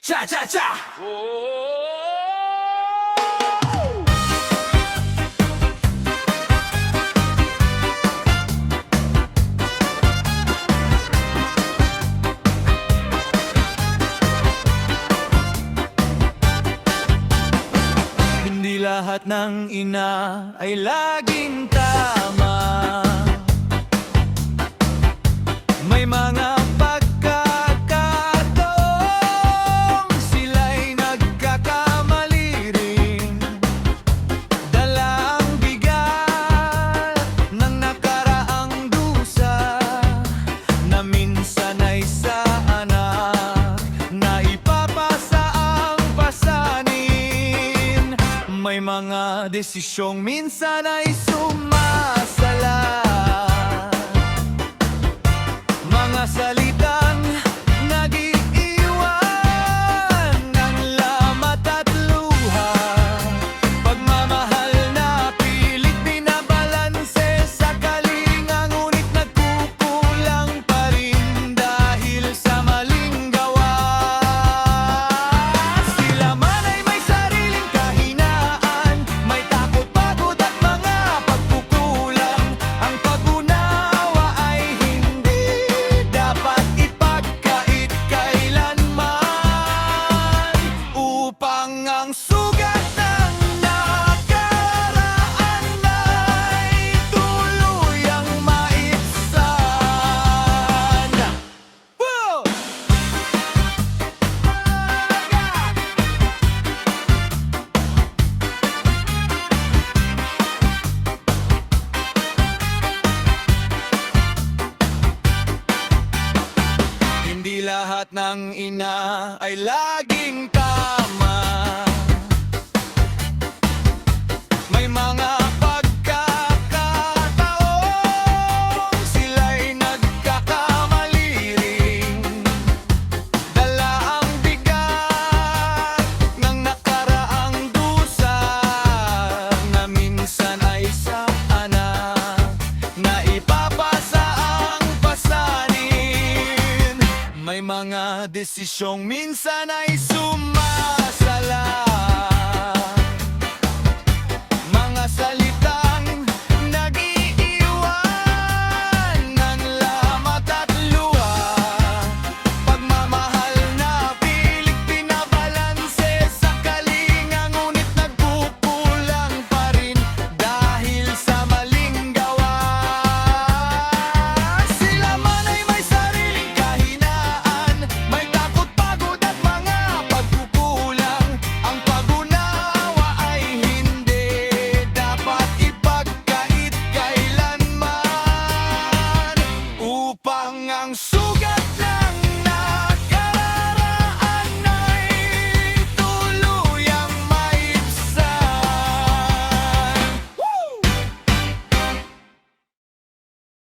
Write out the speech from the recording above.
Cha cha cha! Hindi lahat ng ina ay laging tama. May mga pagkakataong sila'y nagkakamali rin. Dala ang bigat ng nakaraang dusa na minsan ay sa anak na ipapasa ang pasanin. May mga desisyong minsan ay sumasala, mga salitang nag-iiwan ng lamat at luha. Pagmamahal na pilit binabalanse sa kalinga, ngunit nagkukulang pa rin dahil sa maling gawa. Sila man ay may sariling kahinaan, may takot, pagod at mga pagkukulang. Ang pag-unawa ay hindi dapat ipagkait kailanman, upang ang sugat ng nakaraan ay tuluyang maibsan. Woo! Hindi lahat ng ina ay laging tama. May mga pagkakataong sila'y nagkakamali rin. Dala ang bigat ng nakaraang dusa na minsan ay sa anak na ipapasa ang pasanin. May mga desisyong minsan ay